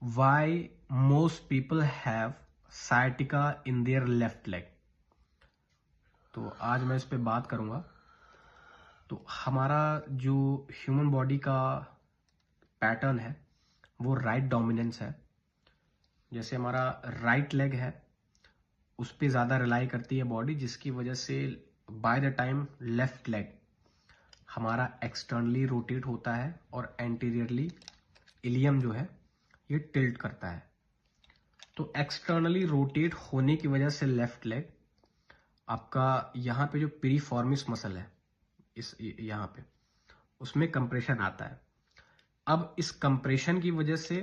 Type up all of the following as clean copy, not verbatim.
why most people have sciatica in their left leg। तो आज मैं इस पे बात करूंगा। तो हमारा जो ह्यूमन बॉडी का पैटर्न है वो राइट डोमिनेंस है। जैसे हमारा राइट लेग है उस पे ज़्यादा रिलाई करती है बॉडी, जिसकी वजह से by the time left leg हमारा एक्सटर्नली रोटेट होता है और एंटीरियरली इलियम जो है ये टिल्ट करता है। तो एक्सटर्नली रोटेट होने की वजह से लेफ्ट लेग आपका यहाँ पे जो पिरीफॉर्मिस मसल है इस यहाँ पे उसमें कंप्रेशन आता है। अब इस कंप्रेशन की वजह से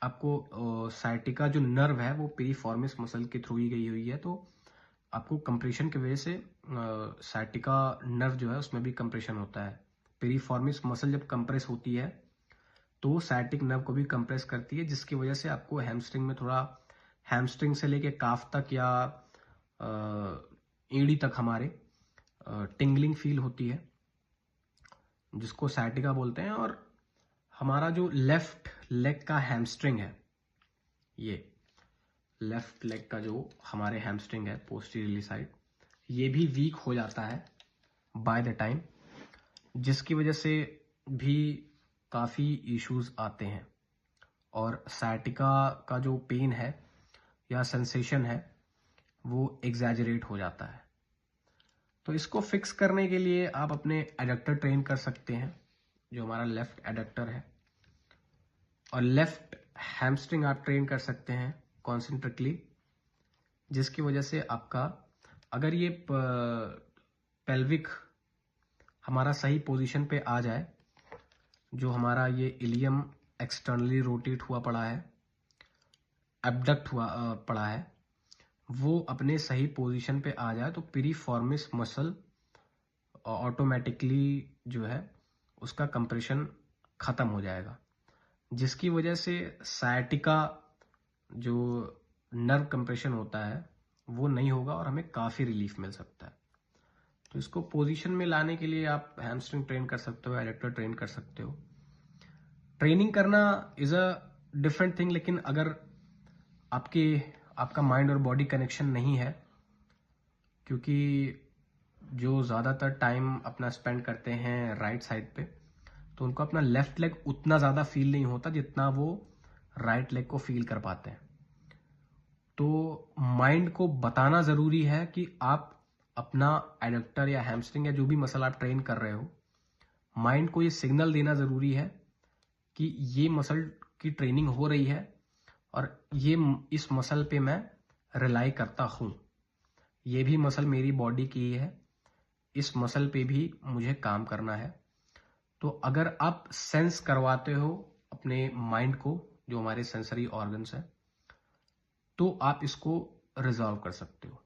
आपको साइटिका जो नर्व है वो पिरीफॉर्मिस मसल के थ्रू ही गई हुई है, तो आपको कंप्रेशन की वजह से साइटिका नर्व जो है उसमें भी कंप्रेशन होता है। पिरीफॉर्मिस मसल जब कंप्रेस होती है तो साइटिक नर्व को भी कंप्रेस करती है, जिसकी वजह से आपको हैमस्ट्रिंग में थोड़ा हैमस्ट्रिंग से लेके काफ तक या एड़ी तक हमारे टिंगलिंग फील होती है, जिसको साइटिका बोलते हैं। और हमारा जो लेफ्ट लेग का हैमस्ट्रिंग है, ये लेफ्ट लेग का जो हमारे हैमस्ट्रिंग है पोस्टीरियरली साइड, ये भी वीक हो जाता है बाय द टाइम, जिसकी वजह से भी काफ़ी इश्यूज आते हैं। और साइटिका का जो पेन है या सेंसेशन है वो एग्जैजरेट हो जाता है। तो इसको फिक्स करने के लिए आप अपने एडक्टर ट्रेन कर सकते हैं, जो हमारा लेफ्ट एडक्टर है, और लेफ्ट हैमस्ट्रिंग आप ट्रेन कर सकते हैं कॉन्सेंट्रिकली, जिसकी वजह से आपका अगर ये पेल्विक हमारा सही पोजीशन पे आ जाए, जो हमारा ये इलियम एक्सटर्नली रोटेट हुआ पड़ा है, एब्डक्ट हुआ पड़ा है, वो अपने सही पोजीशन पे आ जाए तो पिरीफॉर्मिस मसल ऑटोमेटिकली जो है उसका कंप्रेशन खत्म हो जाएगा, जिसकी वजह से साइटिका जो नर्व कंप्रेशन होता है वो नहीं होगा और हमें काफ़ी रिलीफ मिल सकता है। तो इसको पोजीशन में लाने के लिए आप हैमस्ट्रिंग ट्रेन कर सकते हो, एडक्टर ट्रेन कर सकते हो। ट्रेनिंग करना इज़ अ डिफरेंट थिंग, लेकिन अगर आपका माइंड और बॉडी कनेक्शन नहीं है, क्योंकि जो ज़्यादातर टाइम अपना स्पेंड करते हैं राइट साइड पे, तो उनको अपना लेफ्ट लेग उतना ज़्यादा फील नहीं होता जितना वो राइट लेग को फील कर पाते हैं। तो माइंड को बताना ज़रूरी है कि आप अपना एडक्टर या हैमस्ट्रिंग या जो भी मसल आप ट्रेन कर रहे हो, माइंड को ये सिग्नल देना ज़रूरी है कि ये मसल की ट्रेनिंग हो रही है और इस मसल पे मैं रिलाई करता हूँ, ये भी मसल मेरी बॉडी की ही है, इस मसल पे भी मुझे काम करना है। तो अगर आप सेंस करवाते हो अपने माइंड को, जो हमारे सेंसरी ऑर्गन्स हैं, तो आप इसको रिजॉल्व कर सकते हो।